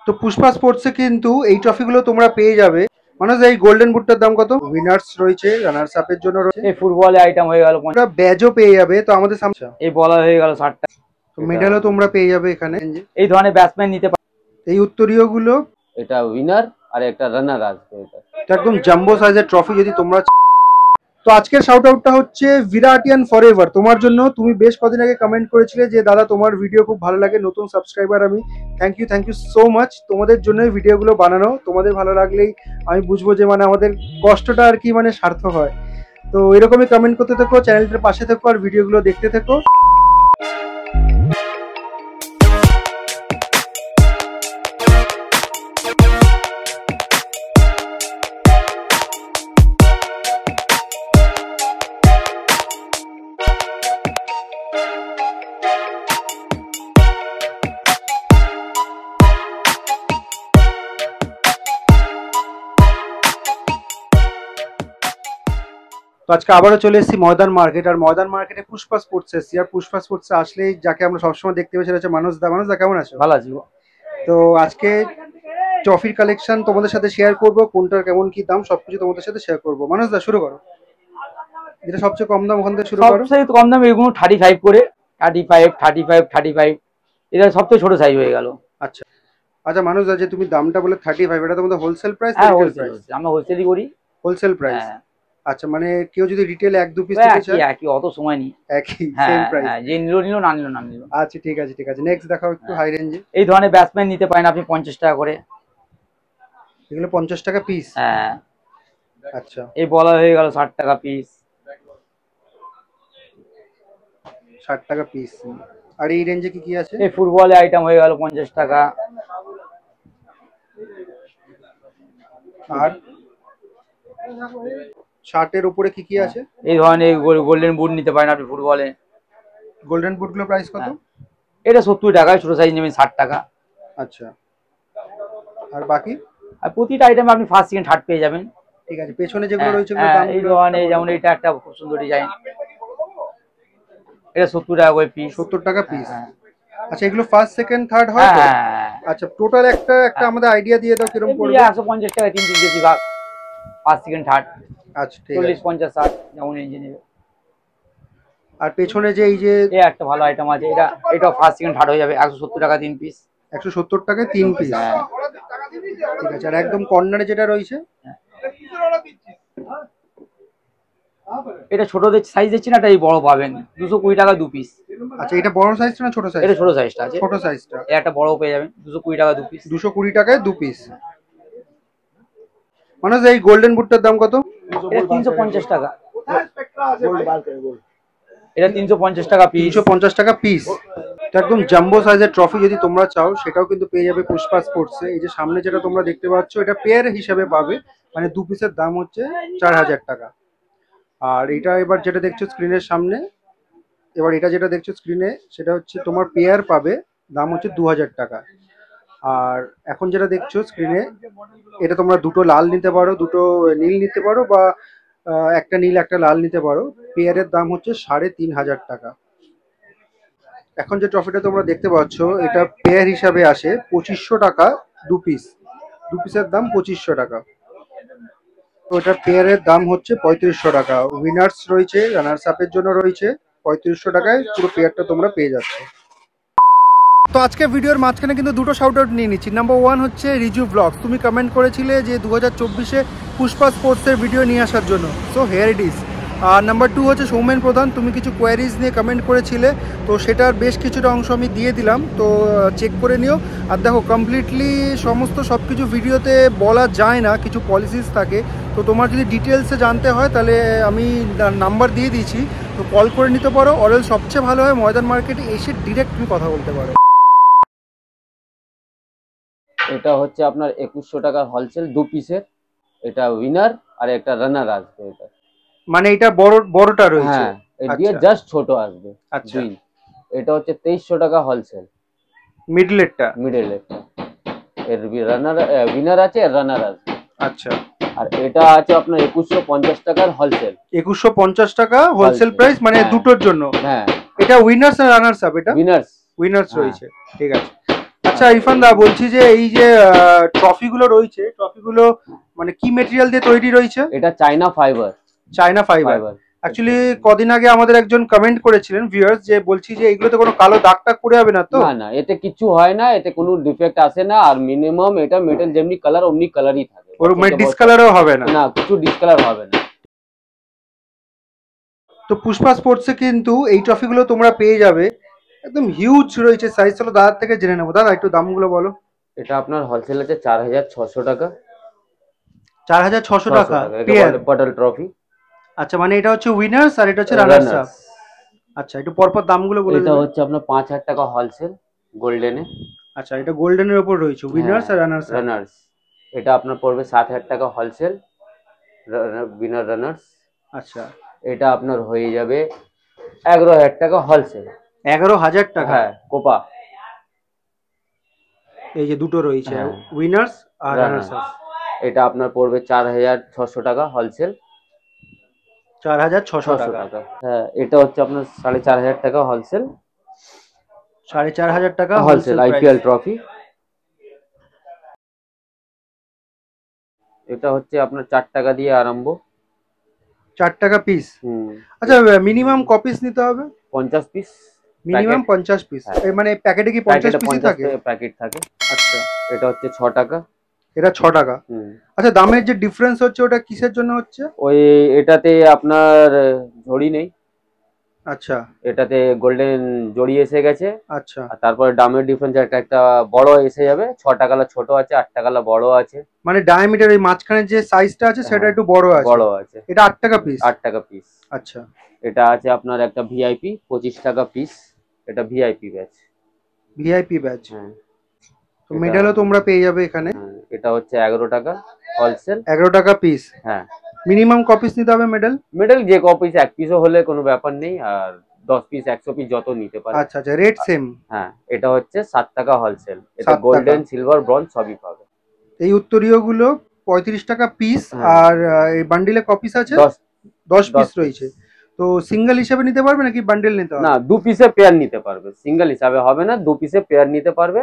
তো পুষ্পা স্পোর্টসে কিন্তু এই ট্রফিগুলো তোমরা পেয়ে যাবে। মানুষ এই গোল্ডেন বুটটার দাম কত? উইনার্স রয়েছে, রানার্স আপের জন্য রয়েছে, এই ফুটবলে আইটেম হয়ে গেল তোমরা ব্যাজও পেয়ে যাবে। তো আমাদের সামনে এই বলার হয়ে গেল 60 টাকা। তো মেডালও তোমরা পেয়ে যাবে এখানে। এই ধরনের ব্যাটসম্যান নিতে পারে। এই উত্তরীয় গুলো এটা উইনার আর একটা রানার আসবে। এটা একদম জাম্বো সাইজের ট্রফি যদি তোমরা। তো আজকের শাউট আউটটা হচ্ছে ভিরাটিয়ান ফরএভার তোমার জন্য। তুমি বেশ কদিন আগে কমেন্ট করেছিলে যে দাদা তোমার ভিডিও খুব ভালো লাগে, নতুন সাবস্ক্রাইবার আমি। Thank you so much. তোমাদের জন্যই ভিডিওগুলো বানানো, তোমাদের ভালো লাগলেই আমি বুঝবো যে মানে আমাদের কষ্টটা আর কি মানে সার্থক হয়। তো এরকমই কমেন্ট করতে থেকো, চ্যানেলটার পাশে থেকো আর ভিডিওগুলো দেখতে থেকো। তো আজকে আবারও চলে এসেছি ময়দান মার্কেট, আর ময়দান মার্কেটে পুষ্পা স্পোর্টস এসেছি। আর পুষ্পা স্পোর্টসে আসলেই যাকে আমরা সবসময় দেখতে পাই সেটা হচ্ছে মানুষদা। মানুষদা কেমন আছো? ভালো আছি। তো আজকে ট্রফির কালেকশন তোমাদের সাথে শেয়ার করব, কোনটার কেমন কি দাম সবকিছু তোমাদের সাথে শেয়ার করব। মানুষদা শুরু করো, যেটা সবচেয়ে কম দাম ওখান থেকে শুরু করো। সবচেয়ে কম দাম এগুলো 35 করে, 35 এটা সবচেয়ে ছোট সাইজ হয়ে গেল। আচ্ছা আচ্ছা মানুষদা, যে তুমি দামটা বলে 35, এটা তোমাদের হোলসেল প্রাইস? হ্যাঁ হোলসেল, আমরা হোলসেলই করি। Wholesale price? আচ্ছা, মানে কেউ যদি রিটেল 1-2 পিস নিতে চায়? একই, অত সময় নেই, একই সেম প্রাইস। হ্যাঁ, যে নিলো নিলো, না নিলো না নিলো। আচ্ছা ঠিক আছে ঠিক আছে, নেক্সট দেখাও একটু হাই রেঞ্জে। এই ধরনের ব্যাটসম্যান নিতে পারেন আপনি 50 টাকা করে। এগুলো 50 টাকা পিস? হ্যাঁ। আচ্ছা, এই বলার হয়ে গেল 60 টাকা পিস। 60 টাকা পিস। আর এই রেঞ্জে কি কি আছে? এই ফুটবলে আইটেম হয়ে গেল 50 টাকা। আর শার্টের উপরে কি কি আছে? এই ধরনের গোল্ডেন বুট নিতে পারেন আপনি ফুটবলে। গোল্ডেন বুট গুলো প্রাইস কত? এটা 70 টাকা, ছোট সাইজ নেবেন 60 টাকা। আচ্ছা, আর বাকি? আর প্রতিটা আইটেমে আপনি ফার্স্ট সেকেন্ড থার্ড পেয়ে যাবেন। ঠিক আছে, পেছনে যেগুলো রয়েছে এই ধরনের, যেমন এটা একটা খুব সুন্দর ডিজাইন, এটা 70 টাকা করে পিস। 70 টাকা পিস। আচ্ছা, এগুলো ফার্স্ট সেকেন্ড থার্ড হয় তো? আচ্ছা, টোটাল একটা আমাদের আইডিয়া দিয়ে দাও কিরকম পড়বে। 150 টাকা 3 কেজি ভাগ, ফার্স্ট সেকেন্ড থার্ড। আচ্ছা ঠিক আছে, 40 50 60 যেমন রেঞ্জে নেবে। আর পেছনে যে এই যে একটা ভালো আইটেম আছে, এটা ফার্স্ট সেকেন্ড থার্ড হয়ে যাবে 170 টাকা 3 পিস। 170 টাকায় 3 পিস। ঠিক আছে, আর একদম কর্নারে যেটা রয়েছে এটা ছোটদের সাইজ দিচ্ছি না, এটাই বড় পাবেন 220 টাকা 2 পিস। আচ্ছা, এটা বড় সাইজটা না ছোট সাইজ? এটা ছোট সাইজটা আছে। ছোট সাইজটা একটা বড় পেয়ে যাবেন 220 টাকা 2 পিস। 220 টাকায় 2 পিস। মানে এই গোল্ডেন বুটটার দাম কত? এটা 350 টাকা। এটা 350 টাকা পিস। 350 টাকা পিস। এটা একদম জাম্বো সাইজের ট্রফি যদি তোমরা চাও সেটাও কিন্তু পেয়ে যাবে পুষ্পা স্পোর্টসে। এই যে সামনে যেটা তোমরা দেখতে পাচ্ছ এটা পেয়ার হিসেবে পাবে, মানে 2 পিসের দাম হচ্ছে 4000 টাকা। আর এটা এবার যেটা দেখছো স্ক্রিনের সামনে, এবার এটা যেটা দেখছো স্ক্রিনে সেটা হচ্ছে তোমার পেয়ার পাবে, দাম হচ্ছে 2000 টাকা। আর এখন যেটা দেখছো স্ক্রিনে এটা তোমরা দুটো লাল নিতে পারো, দুটো নীল নিতে পারো, বা একটা নীল একটা লাল নিতে পারো। পেয়ারের দাম হচ্ছে 3500 টাকা। এখন যে ট্রফিটা তোমরা দেখতে পাচ্ছ এটা পেয়ার হিসাবে আসে 2500 টাকা 2 পিস। 2 পিসের দাম 2500 টাকা। তো এটা পেয়ারের দাম হচ্ছে 3500 টাকা। উইনার্স রয়েছে, রানার্স আপের জন্য রয়েছে। 3500 টাকায় পুরো পেয়ারটা তোমরা পেয়ে যাচ্ছ। তো আজকে ভিডিওর মাঝখানে কিন্তু দুটো শাউট আউট নিয়ে নিচ্ছি। নাম্বার 1 হচ্ছে রিজু ব্লগস। তুমি কমেন্ট করেছিলে যে 2024-এ পুষ্পা স্পোর্টসের ভিডিও নিয়ে আসার জন্য, সো হেয়ার ইট ইজ। আর নাম্বার 2 হচ্ছে সৌমেন প্রধান। তুমি কিছু কোয়ারিজ নিয়ে কমেন্ট করেছিলে, তো সেটার বেশ কিছুটা অংশ আমি দিয়ে দিলাম, তো চেক করে নিও। আর দেখো, কমপ্লিটলি সব কিছু ভিডিওতে বলা যায় না, কিছু পলিসিস থাকে। তো তোমার যদি ডিটেলসে জানতে হয় তাহলে আমি নাম্বার দিয়ে দিয়েছি, তো কল করে নিতে পারো। অরেল সবচেয়ে ভালো হয় ময়দান মার্কেটে এসে ডিরেক্ট তুমি কথা বলতে পারো। এটা হচ্ছে আপনার 2100 টাকার হোলসেল 2 পিসের। এটা উইনার আর একটা রানার আসবে। এটা মানে এটা বড়টা রয়েছে? হ্যাঁ, এটা জাস্ট ছোট আসবে। আচ্ছা, এটা হচ্ছে 2300 টাকা হোলসেল। মিডলেরটা? মিডলেরটা এর রানার উইনার আছে আর রানার আসবে। আচ্ছা, আর এটা আছে আপনার 2150 টাকার হোলসেল। 2150 টাকা হোলসেল প্রাইস, মানে দুটোর জন্য? হ্যাঁ। এটা উইনার্স আর রানার্স আপ? এটা উইনার্স রয়েছে। ঠিক আছে। আচ্ছা ইরফান দা, বলছি যে এই যে ট্রফি গুলো রয়েছে, ট্রফি গুলো মানে কি মেটেরিয়াল দিয়ে তৈরি রয়েছে? এটা চাইনা ফাইবার। China fibre. অ্যাকচুয়ালি কদিন আগে আমাদের একজন কমেন্ট করেছিলেন ভিউয়ার্স, যে বলছি যে এগুলোতে কোনো কালো দাগ টাগ পড়ে যাবে না তো? না না, এতে কিছু হয় না, এতে কোনো ডিফেক্ট আসে না। আর মিনিমাম এটা মেটাল যেমনি কালার অমনি কালারই থাকে, ওর ডিসকালারও হবে না? না, কিছু ডিসকালার হবে না। তো পুষ্পা স্পোর্টসে কিন্তু এই ট্রফি গুলো তোমরা পেয়ে যাবে, একদম হিউজ রয়েছে সাইজ। চলো দাদার থেকে জেনে নেবো। দাদা একটু দামগুলো বলো। এটা আপনার হোলসেল আছে 4600 টাকা। 4600 টাকা পেয়ার পটল ট্রফি। আচ্ছা, মানে এটা হচ্ছে উইনার্স আর এটা হচ্ছে রানার্স আপ। আচ্ছা, একটু পরপর দামগুলো বলে এটা দিন। হচ্ছে আপনার 5000 টাকা হোলসেল গোল্ডেনে। আচ্ছা, এটা গোল্ডেনের উপর রয়েছে উইনার্স আর রানার্স আপ। রানার্স এটা আপনার পড়বে 7000 টাকা হোলসেল উইনার রানার্স। আচ্ছা, এটা আপনার হয়ে যাবে 11000 টাকা হোলসেল। 11000 টাকা? হ্যাঁ, কোপা। এই যে দুটো রয়েছে, হ্যাঁ। উইনার্স আর রানার্স আপ। এটা আপনার পড়বে 4600 টাকা হোলসেল। 4600 টাকা। হ্যাঁ, এটা হচ্ছে আপনার 4500 টাকা হোলসেল। 4500 টাকা হোলসেল আইপিএল ট্রফি। এটা হচ্ছে আপনার 4 টাকা দিয়ে আরম্ভ। 4 টাকা পিস? আচ্ছা, মিনিমাম কপিস নিতে হবে? 50 পিস মিনিমাম 50 পিস? মানে প্যাকেটে কি 50 পিসই থাকে? প্যাকেট থাকে। আচ্ছা, এটা হচ্ছে 6 টাকা। এটা 6 টাকা। আচ্ছা, দামের যে ডিফারেন্স হচ্ছে ওটা কিসের জন্য হচ্ছে? ওই এটাতে আপনার ঝড়ি নেই। আচ্ছা, এটাতে গোল্ডেন জড়ি এসে গেছে। আচ্ছা, আর তারপরে দামের ডিফারেন্স একটা বড় এসে যাবে। 6 টাকালা ছোট আছে, 8 টাকালা বড় আছে। মানে ডায়ামিটার এই মাঝখানে যে সাইজটা আছে সেটা একটু বড় আছে? বড় আছে। এটা 8 টাকা পিস? 8 টাকা পিস। আচ্ছা, এটা আছে আপনার একটা ভিআইপি 25 টাকা পিস। এটা ভিআইপি ব্যাচ। VIP batch. হ্যাঁ। তো মেডালও তোমরা পেয়ে যাবে এখানে। এটা হচ্ছে 11 টাকা হোলসেল। 11 টাকা পিস? হ্যাঁ। মিনিমাম কপিস নিতে হবে মেডাল? মেডেল যে কপিস, এক পিসও হলে কোনো ব্যাপার নেই, আর 10 পিস 100 পিস যত নিতে পারে। আচ্ছা আচ্ছা, রেট সেম? হ্যাঁ, এটা হচ্ছে 7 টাকা হোলসেল। এটা 7 টাকা। গোল্ডেন, সিলভার, ব্রোঞ্জ সবই পাবে। এই উত্তরীয় গুলো 35 টাকা পিস। আর এই বান্ডিলে কপিস আছে 10 পিস রয়েছে। তো সিঙ্গেল হিসেবে নিতে পারবে নাকি বান্ডেল নিতে হবে? না, 2 পিসে পেয়ার নিতে পারবে, সিঙ্গেল হিসাবে হবে না, 2 পিসে পেয়ার নিতে পারবে।